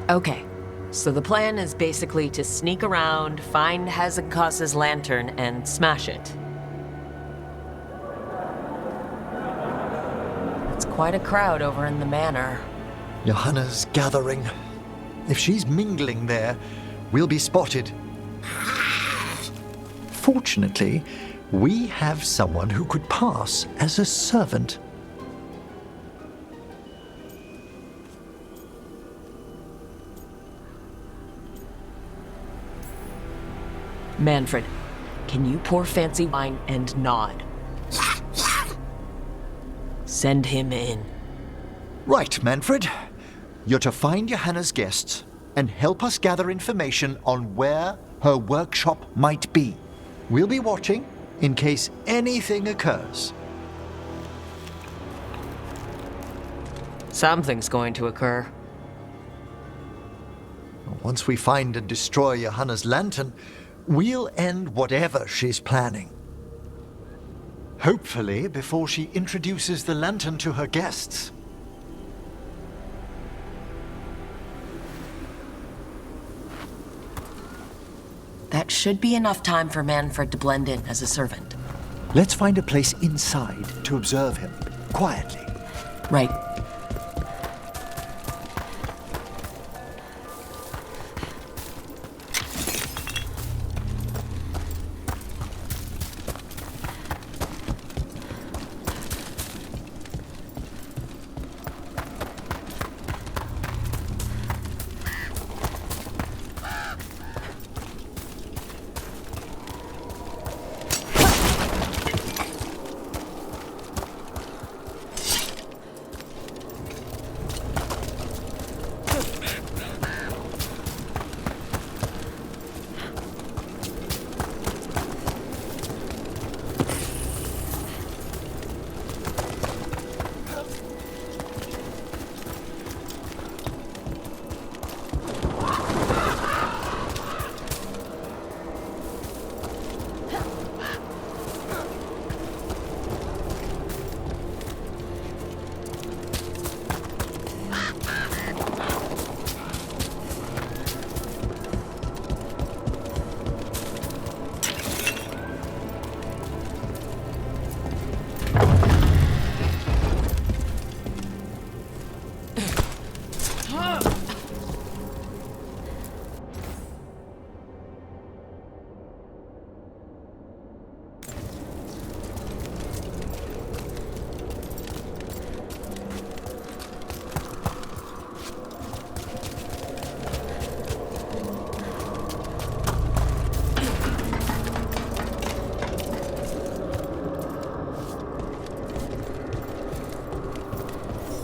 Okay, so the plan is basically to sneak around, find Hezekiah's lantern, and smash it. It's quite a crowd over in the manor. Johanna's gathering. If she's mingling there, we'll be spotted. Fortunately, we have someone who could pass as a servant. Manfred, can you pour fancy wine and nod? Send him in. Right, Manfred. You're to find Johanna's guests and help us gather information on where her workshop might be. We'll be watching in case anything occurs. Something's going to occur. Once we find and destroy Johanna's lantern, we'll end whatever she's planning. Hopefully before she introduces the lantern to her guests. That should be enough time for Manfred to blend in as a servant. Let's find a place inside to observe him, quietly. Right.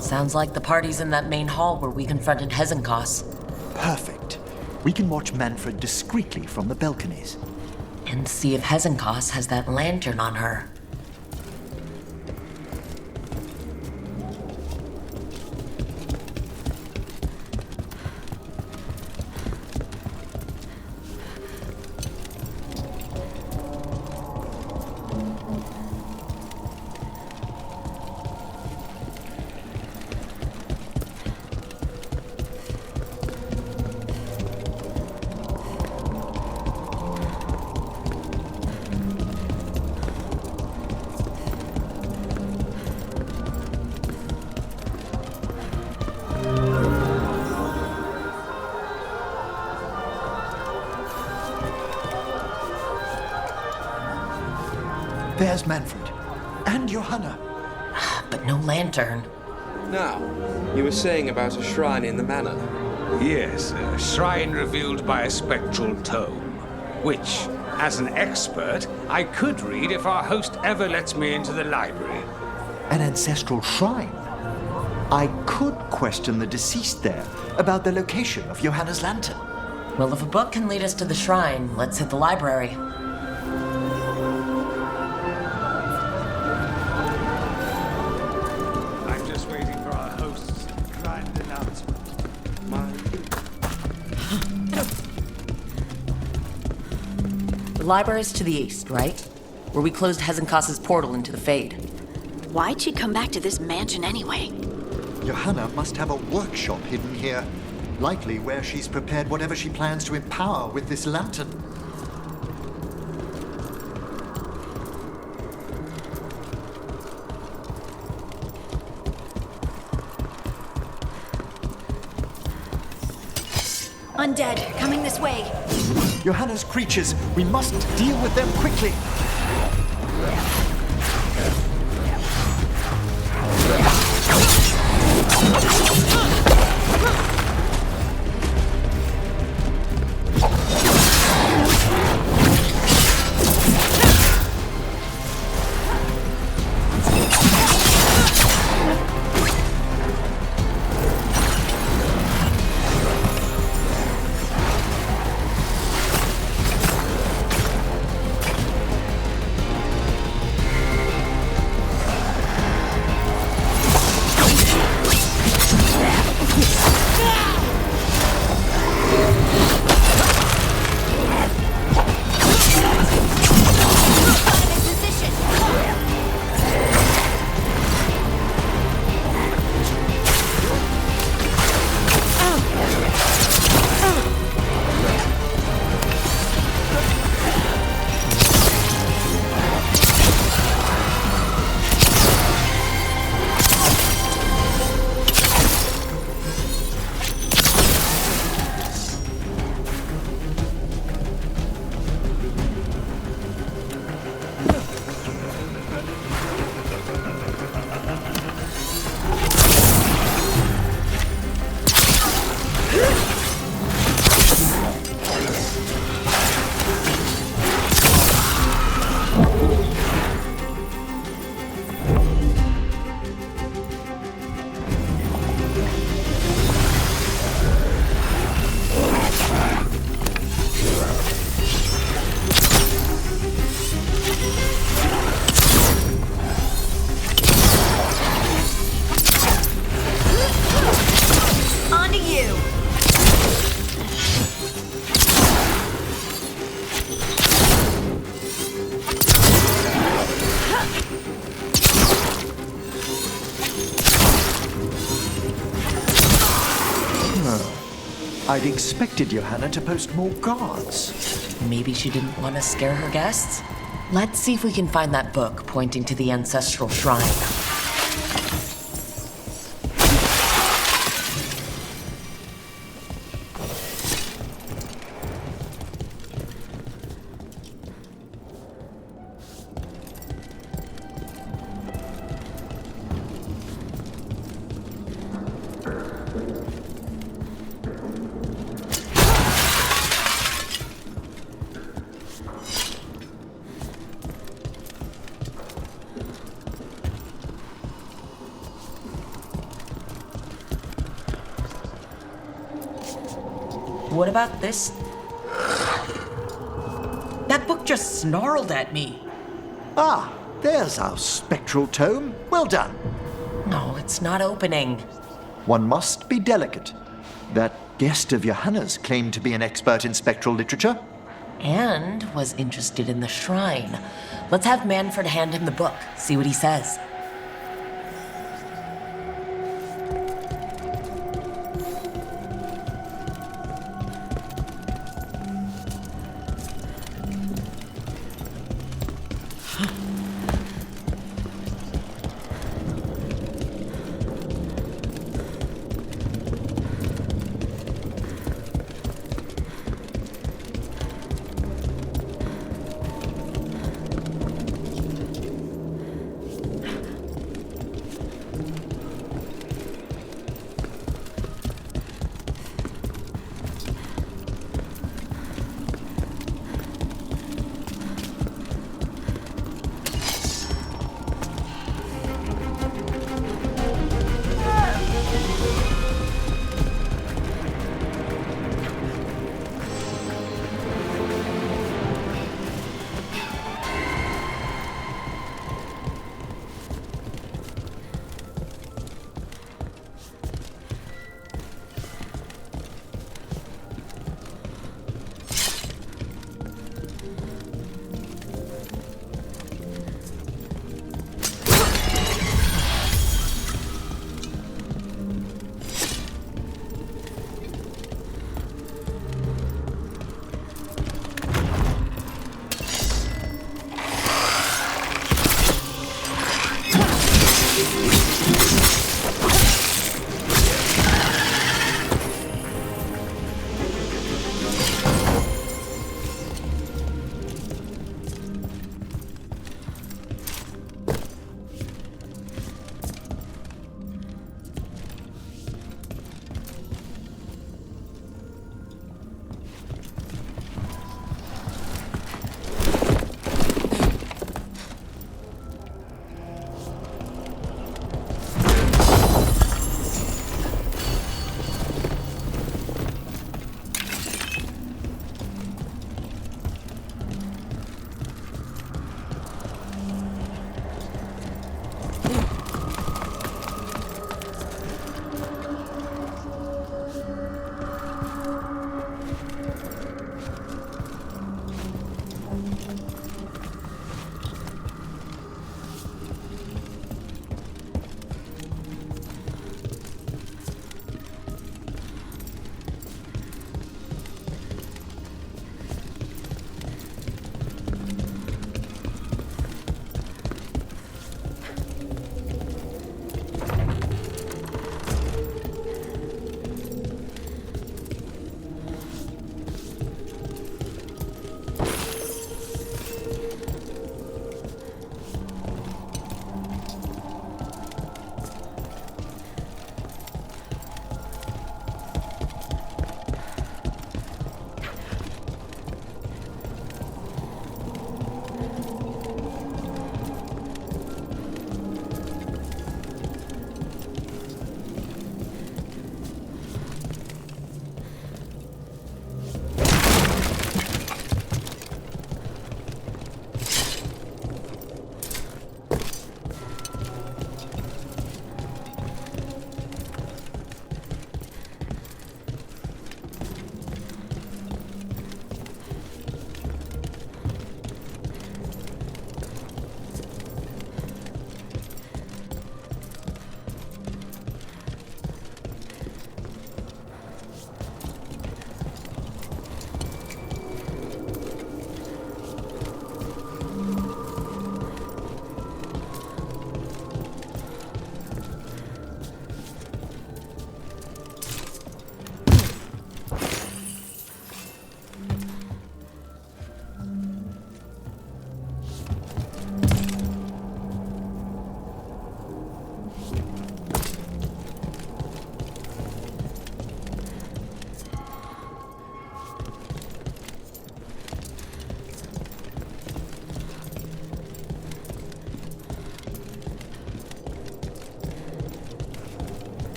Sounds like the party's in that main hall where we confronted Hezekiah. Perfect. We can watch Manfred discreetly from the balconies. And see if Hezekiah has that lantern on her. There's Manfred. And Johanna. But no lantern. Now, you were saying about a shrine in the manor. Yes, a shrine revealed by a spectral tome, which, as an expert, I could read if our host ever lets me into the library. An ancestral shrine. I could question the deceased there about the location of Johanna's lantern. Well, if a book can lead us to the shrine, let's hit the library. I'm just waiting for our host's grand announcement. The library's to the east, right? Where we closed Hezekiah's portal into the Fade. Why'd she come back to this mansion anyway? Johanna must have a workshop hidden here. Likely where she's prepared whatever she plans to empower with this lantern. Undead, coming this way. Johanna's creatures, we must deal with them quickly. I'd expected Johanna to post more guards. Maybe she didn't want to scare her guests? Let's see if we can find that book pointing to the ancestral shrine. What about this? That book just snarled at me. Ah, there's our spectral tome. Well done. No, it's not opening. One must be delicate. That guest of Johanna's claimed to be an expert in spectral literature. And was interested in the shrine. Let's have Manfred hand him the book, see what he says.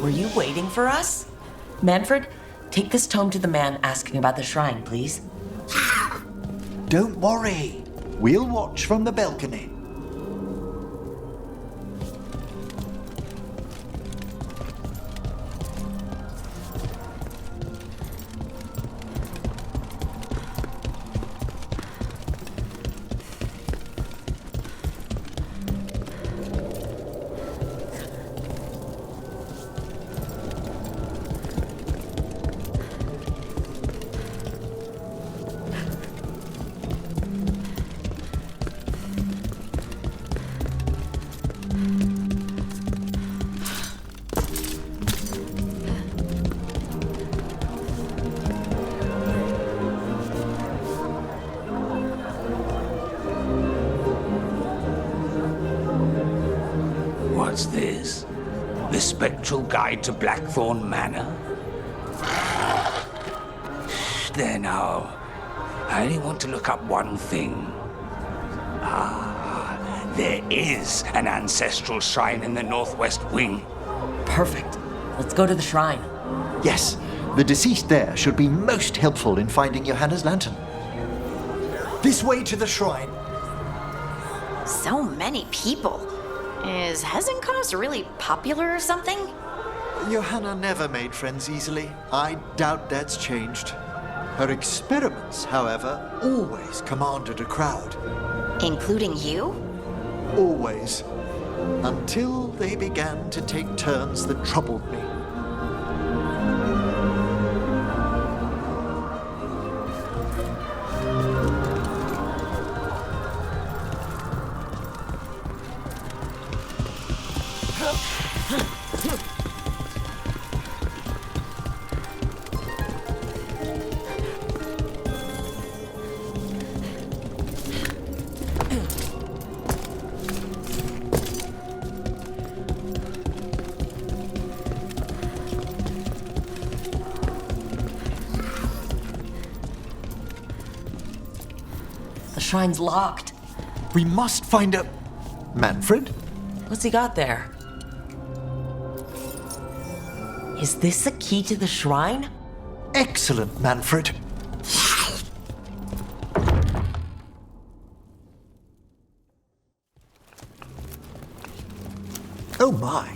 Were you waiting for us? Manfred, take this tome to the man asking about the shrine, please. Don't worry. We'll watch from the balcony. What's this? The Spectral Guide to Blackthorn Manor? There now. I only want to look up one thing. There is an ancestral shrine in the northwest wing. Perfect. Let's go to the shrine. Yes, the deceased there should be most helpful in finding Johanna's lantern. This way to the shrine. So many people. Is Hezenkos really popular or something? Johanna never made friends easily. I doubt that's changed. Her experiments, however, always commanded a crowd. Including you? Always. Until they began to take turns that troubled me. The shrine's locked. We must find a... Manfred? What's he got there? Is this a key to the shrine? Excellent, Manfred. Oh my.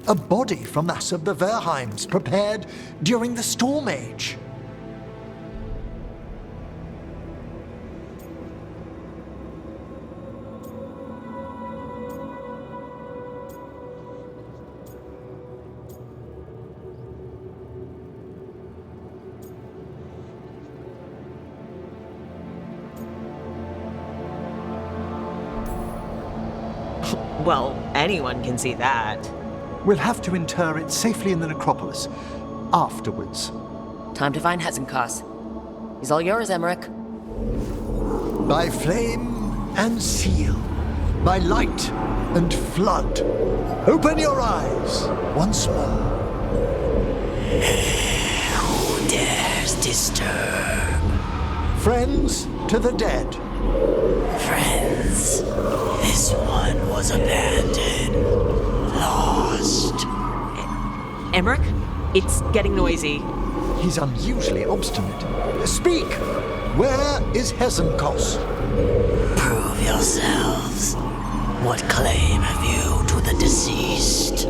A body from Mass of the Verheims prepared during the Storm Age. Well, anyone can see that. We'll have to inter it safely in the necropolis. Afterwards. Time to find Hezenkos. He's all yours, Emmerich. By flame and seal. By light and flood. Open your eyes once more. Who dares disturb? Friends to the dead. Friends, this one was abandoned. Lost. Emmerich, it's getting noisy. He's unusually obstinate. Speak! Where is Hezenkos? Prove yourselves. What claim have you to the deceased?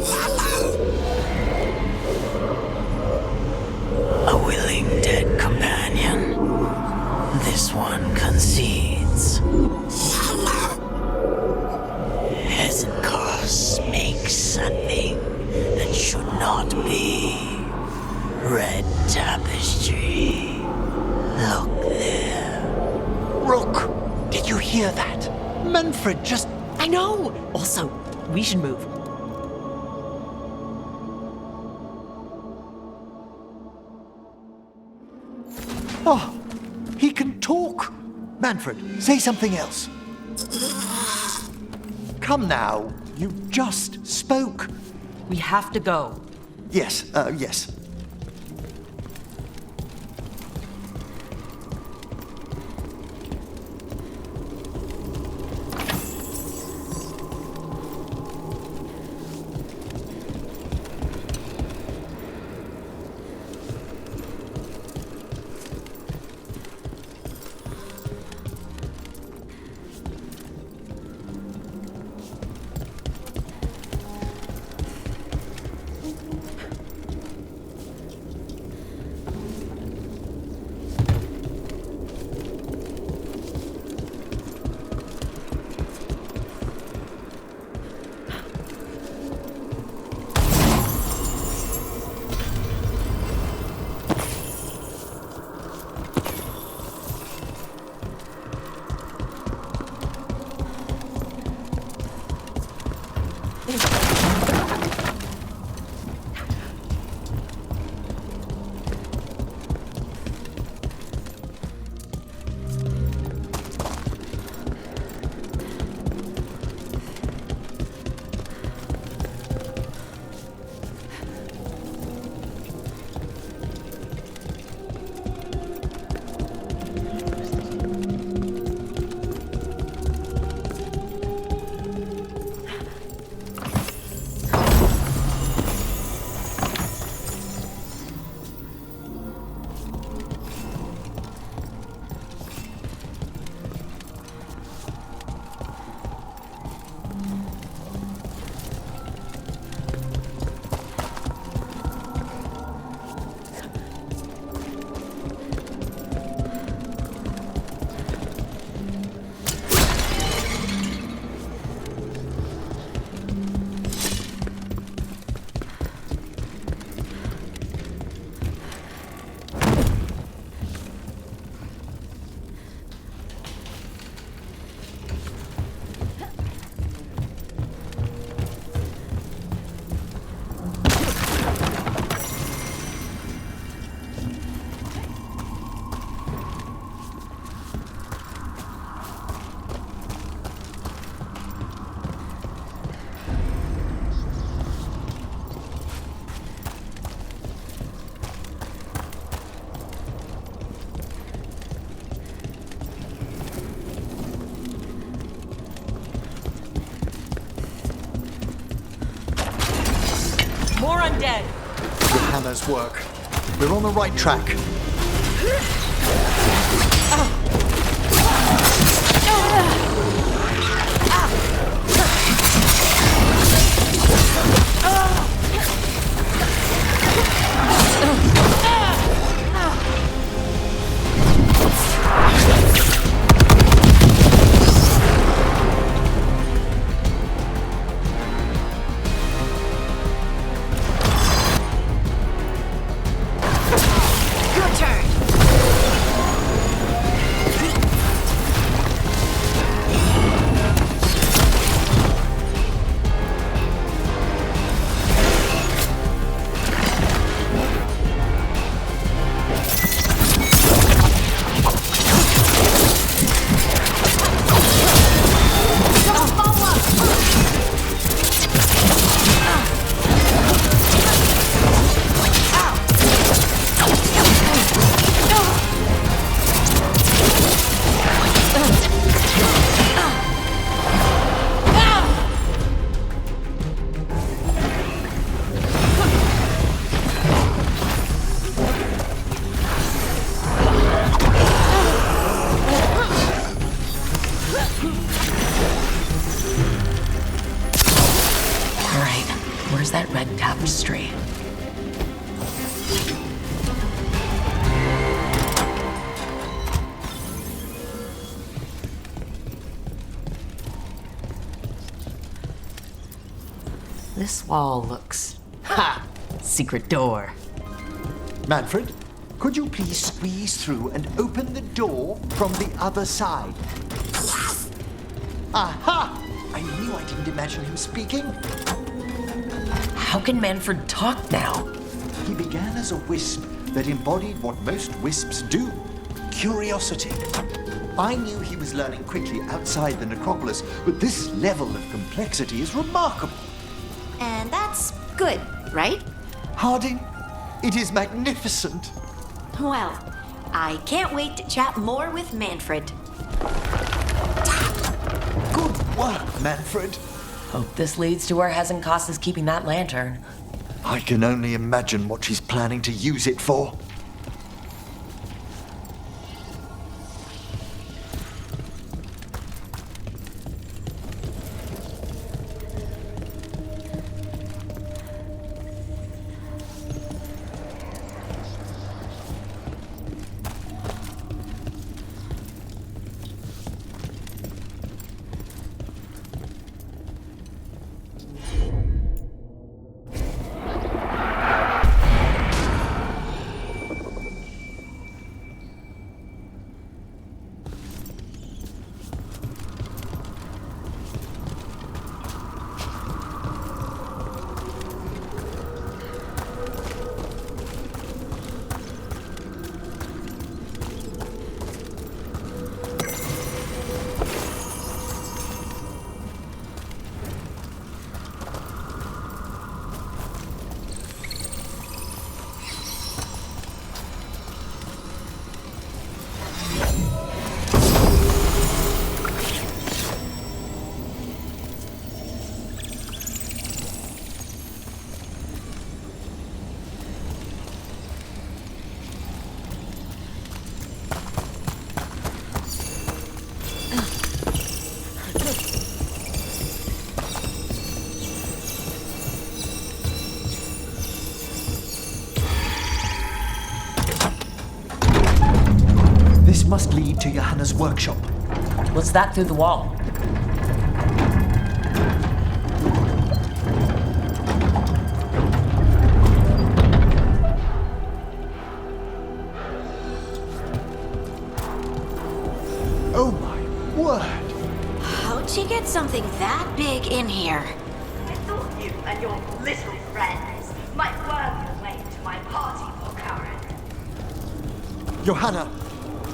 A willing dead companion. This one concedes. Hezenkos makes something that should not be. Red tapestry. Look there. Rook, did you hear that? Manfred just... I know! Also, we should move. Oh, he can talk. Manfred, say something else. Come now, you just spoke. We have to go. Yes, yes. More undead. Good Hannah's work. We're on the right track. Your turn. All right, where's that red tapestry? This wall looks... Ha! Secret door. Manfred, could you please squeeze through and open the door from the other side? Aha! I knew I didn't imagine him speaking. How can Manfred talk now? He began as a wisp that embodied what most wisps do, curiosity. I knew he was learning quickly outside the necropolis, but this level of complexity is remarkable. And that's good, right? Harding, it is magnificent. Well, I can't wait to chat more with Manfred. Good work, Manfred. Hope this leads to where Hezenkos is keeping that lantern. I can only imagine what she's planning to use it for. lead to Johanna's workshop. What's that through the wall? Oh my word! How'd she get something that big in here? I thought you and your little friends might worm your way into my party for Karen. Johanna,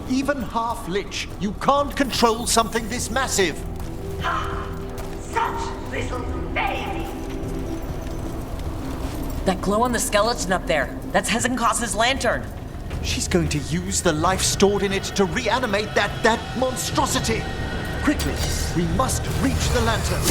even half-lich, you can't control something this massive. Ha! Such little baby! That glow on the skeleton up there. That's Hezekiah's lantern. She's going to use the life stored in it to reanimate that monstrosity. Quickly, we must reach the lantern.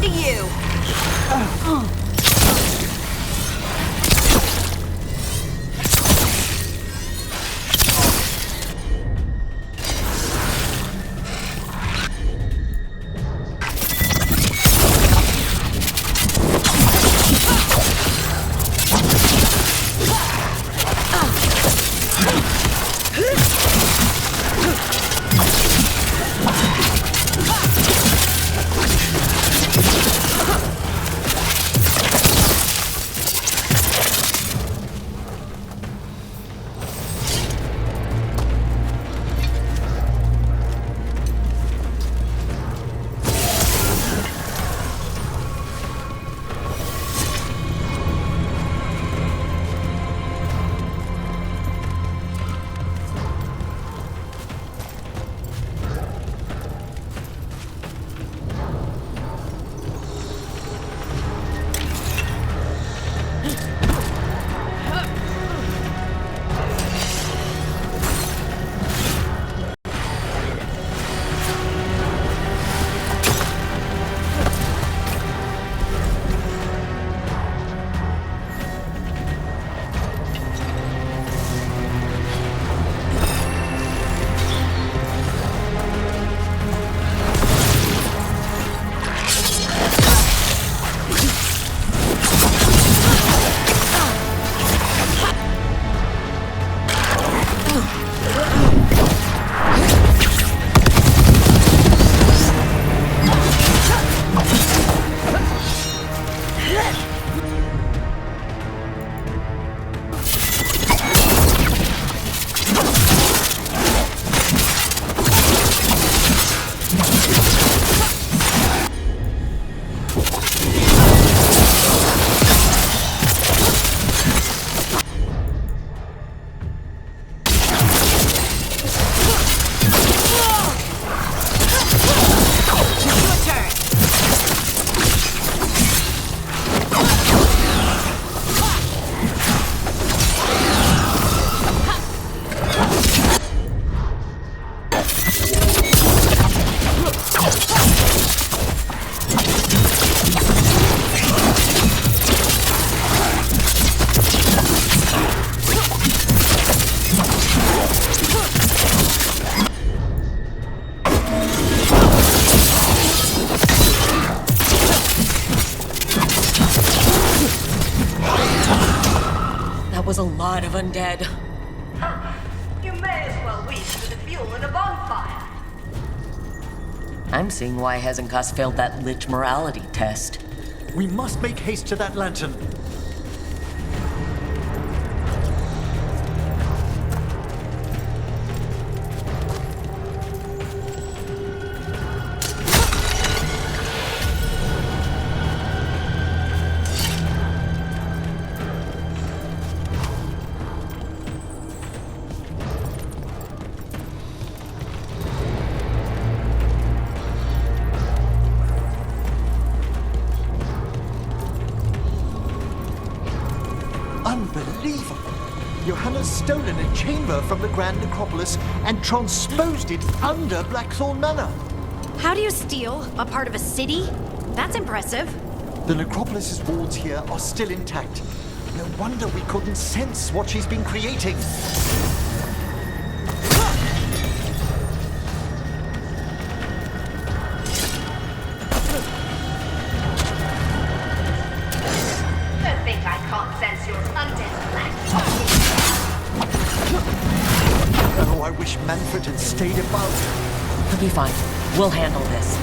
to you. Was a lot of undead. You may as well reach for the fuel in a bonfire. I'm seeing why Hezekiah failed that lich morality test. We must make haste to that lantern. Unbelievable! Johanna's stolen a chamber from the Grand Necropolis and transposed it under Blackthorn Manor. How do you steal a part of a city? That's impressive. The Necropolis's walls here are still intact. No wonder we couldn't sense what she's been creating. Don't think I can't sense your undead black. Oh, I wish Manfred had stayed above. He'll be fine. We'll handle this.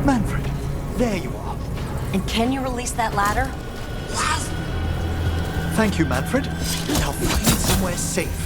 Manfred, there you are. And can you release that ladder? Thank you, Manfred. Now find somewhere safe.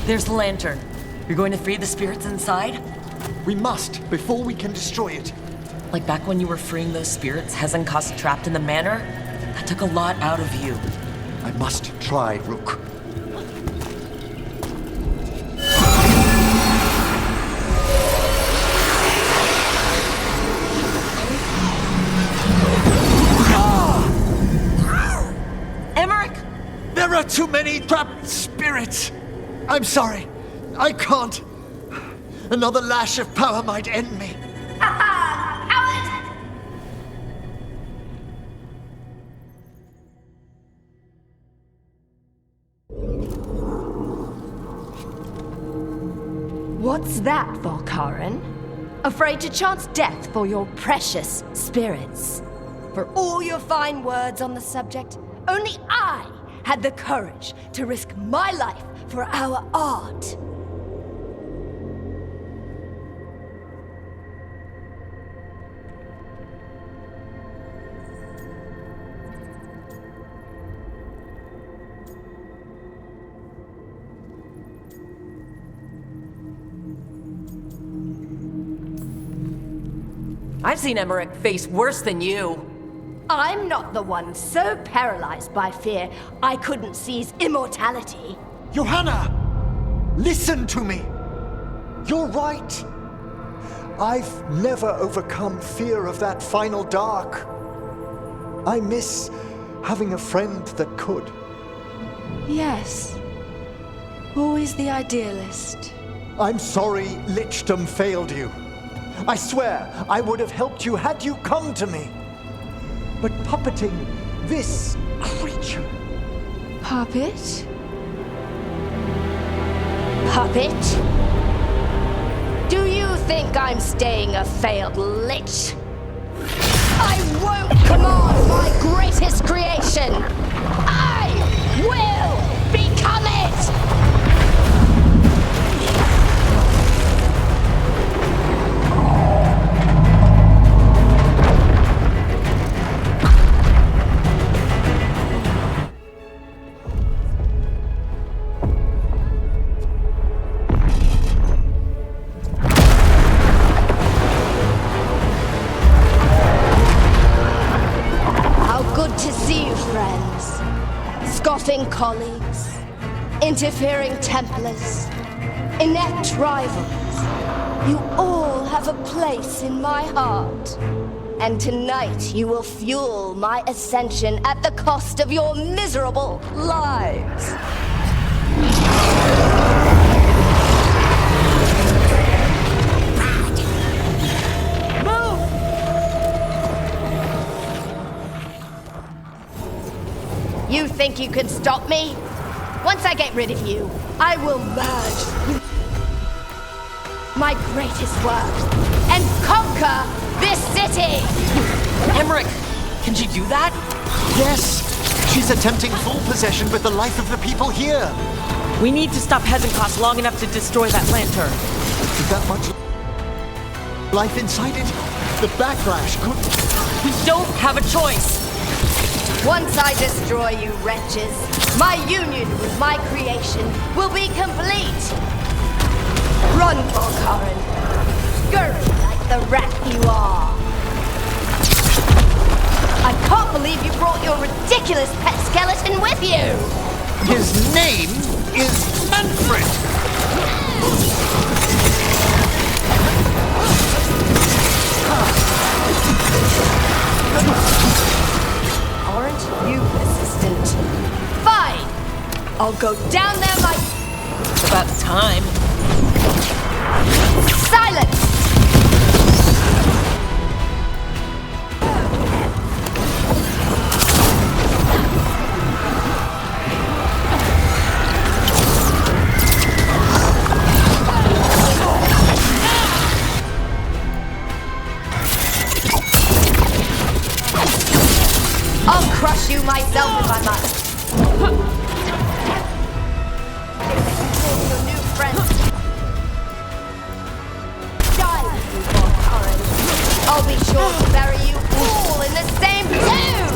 There's the lantern. You're going to free the spirits inside? We must, before we can destroy it. Like back when you were freeing those spirits Hezenkoss trapped in the manor? That took a lot out of you. I must try, Rook. Emmerich! There are too many trapped spirits. I'm sorry. I can't. Another lash of power might end me. Coward! What's that, Volkaren? Afraid to chance death for your precious spirits? For all your fine words on the subject, only I had the courage to risk my life for our art. I've seen Emmerich face worse than you. I'm not the one so paralyzed by fear I couldn't seize immortality. Johanna! Listen to me! You're right. I've never overcome fear of that final dark. I miss having a friend that could. Yes. Always the idealist. I'm sorry Lichdom failed you. I swear I would have helped you had you come to me. But puppeting this creature... Puppet? Puppet? Do you think I'm staying a failed lich? I won't command my greatest creation! I will become it! bluffing colleagues, interfering Templars, inept rivals, you all have a place in my heart. And tonight you will fuel my ascension at the cost of your miserable lives. Move! You think you can stop me? Once I get rid of you, I will merge with my greatest work and conquer this city! Emmerich, can she do that? Yes! She's attempting full possession with the life of the people here! We need to stop Hezenkos long enough to destroy that lantern. Is that much life inside it? The backlash could... We don't have a choice. Once I destroy you wretches, my union with my creation will be complete! Run, Veilguard! Scurry like the rat you are! I can't believe you brought your ridiculous pet skeleton with you! His name is MANFRED! Aren't you persistent? Fine! I'll go down there It's about time. Silence! I'll crush you myself if I must. Your new friends. Die with you, Veilguard. I'll be sure to bury you all in the same tomb!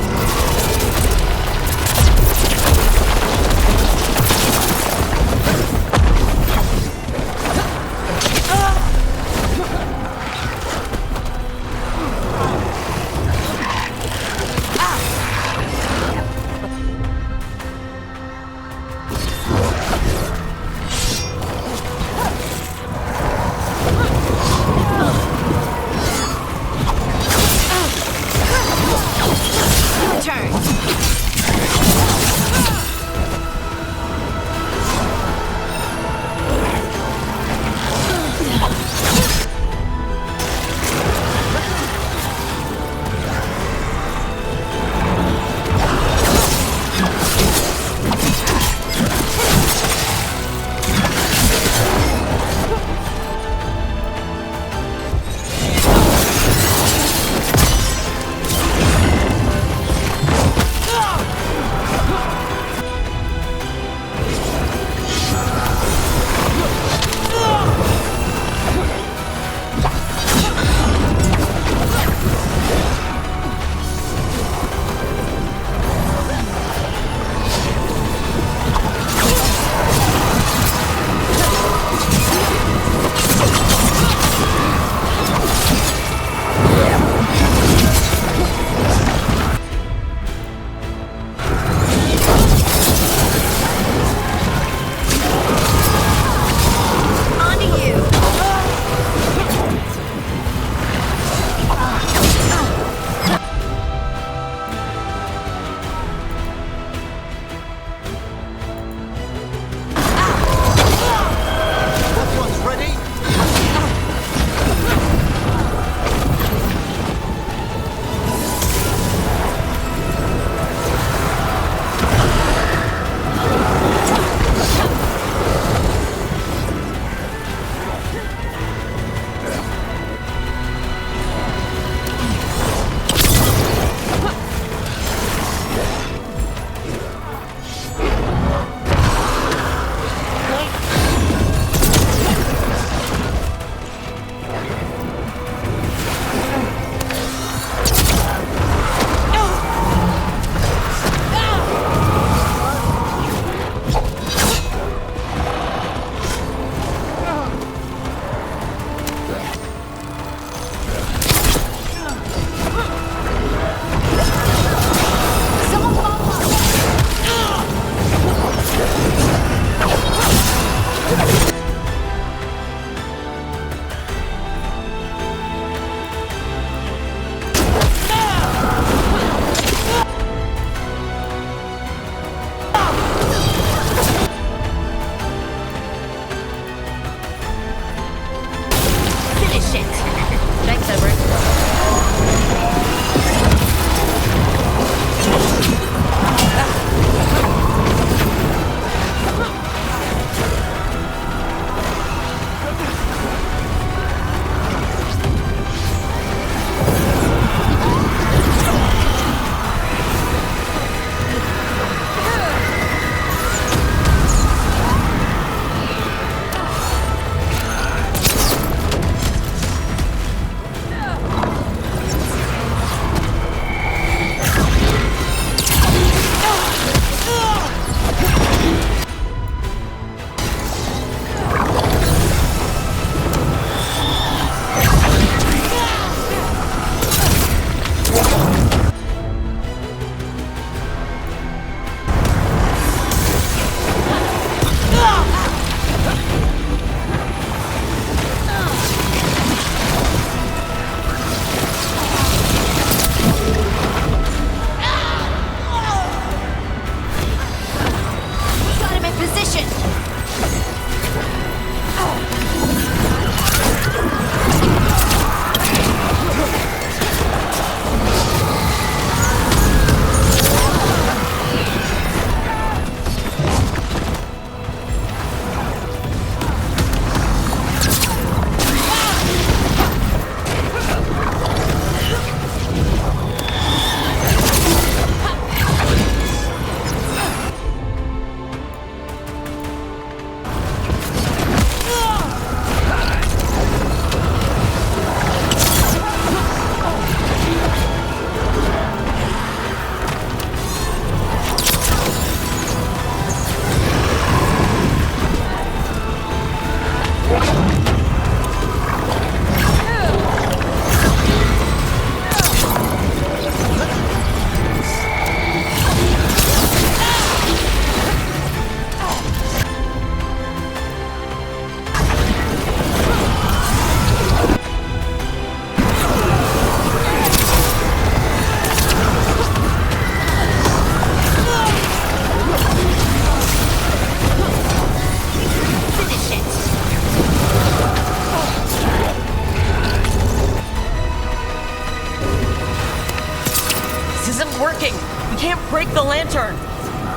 isn't working. We can't break the lantern.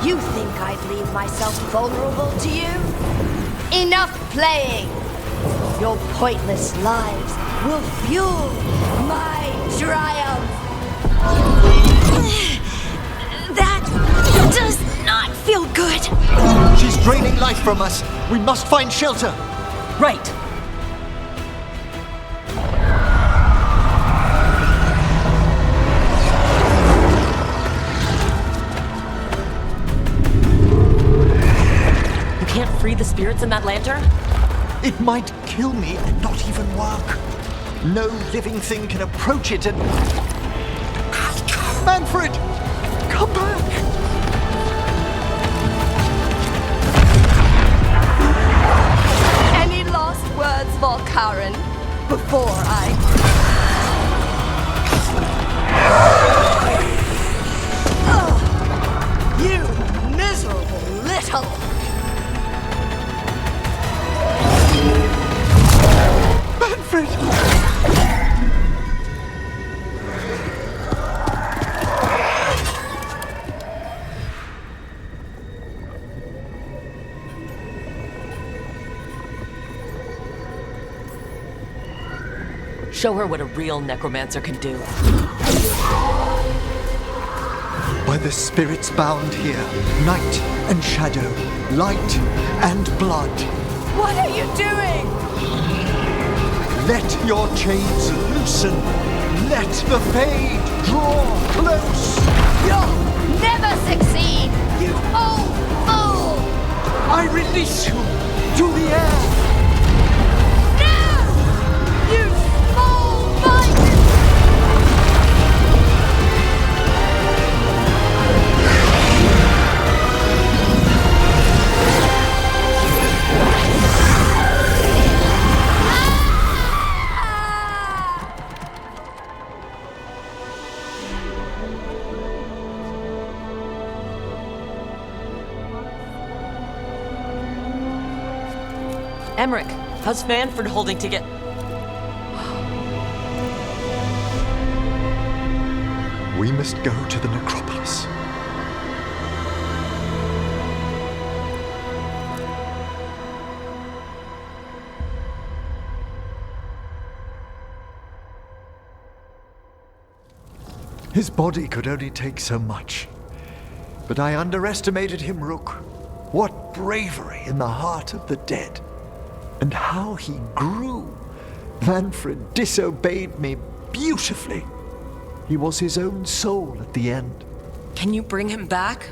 You think I'd leave myself vulnerable to you? Enough playing! Your pointless lives will fuel my triumph! That does not feel good. She's draining life from us. We must find shelter. Right. You can't free the spirits in that lantern? It might kill me and not even work. No living thing can approach it and... Manfred! Come back! Any last words, Veilguard, before I... You miserable little... Manfred! Show her what a real necromancer can do. By the spirits bound here, night and shadow, light and blood. What are you doing? Let your chains loosen. Let the fade draw close. You'll never succeed, you old fool! I release you to the air. No! You small-minded... Emmerich, how's Manfred holding together? We must go to the necropolis. His body could only take so much. But I underestimated him, Rook. What bravery in the heart of the dead. And how he grew. Manfred disobeyed me beautifully. He was his own soul at the end. Can you bring him back?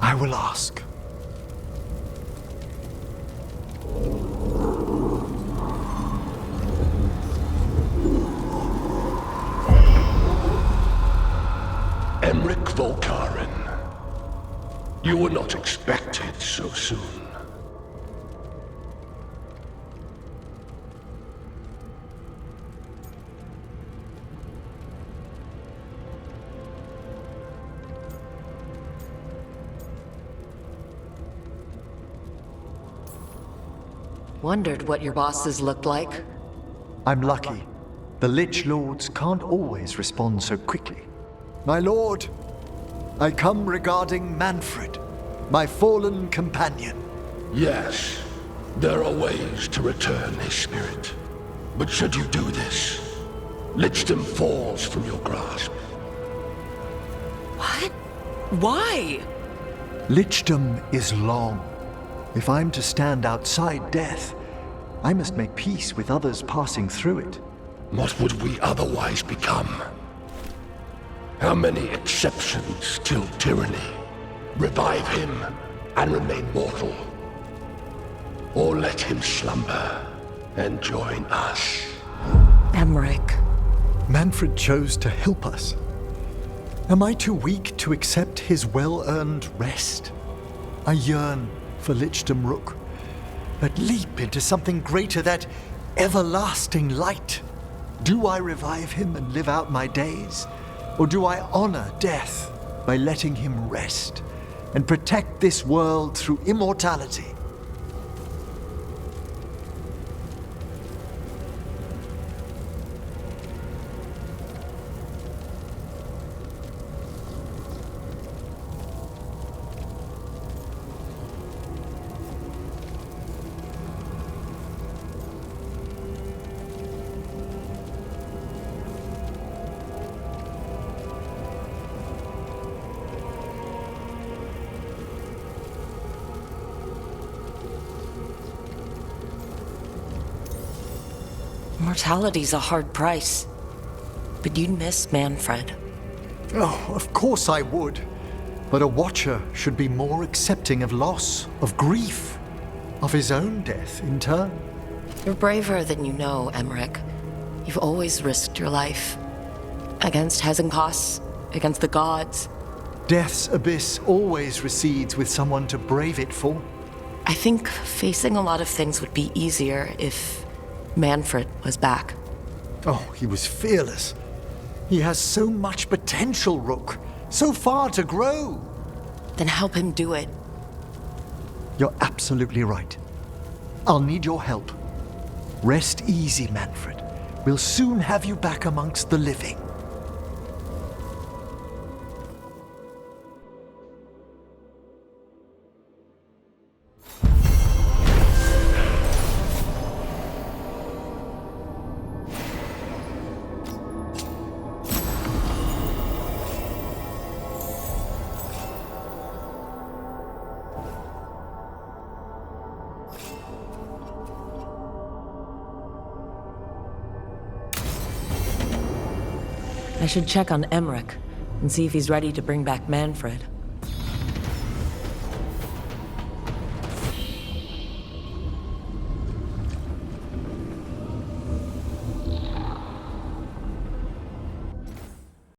I will ask. Emmerich Veilguard. You were not expected so soon. Wondered what your bosses looked like. I'm lucky. The Lich Lords can't always respond so quickly. My lord, I come regarding Manfred, my fallen companion. Yes, there are ways to return his spirit. But should you do this, Lichdom falls from your grasp. What? Why? Lichdom is long. If I'm to stand outside death, I must make peace with others passing through it. What would we otherwise become? How many exceptions till tyranny? Revive him and remain mortal. Or let him slumber and join us. Emmerich. Manfred chose to help us. Am I too weak to accept his well-earned rest? I yearn for Lichdom Rook, that leap into something greater, that everlasting light. Do I revive him and live out my days? Or do I honor death by letting him rest and protect this world through immortality? Immortality's a hard price. But you'd miss Manfred. Oh, of course I would. But a Watcher should be more accepting of loss, of grief, of his own death in turn. You're braver than you know, Emmerich. You've always risked your life. Against Hezenkos, against the gods. Death's abyss always recedes with someone to brave it for. I think facing a lot of things would be easier if Manfred was back. Oh, he was fearless. He has so much potential, Rook. So far to grow. Then help him do it. You're absolutely right. I'll need your help. Rest easy, Manfred. We'll soon have you back amongst the living. I should check on Emmerich and see if he's ready to bring back Manfred.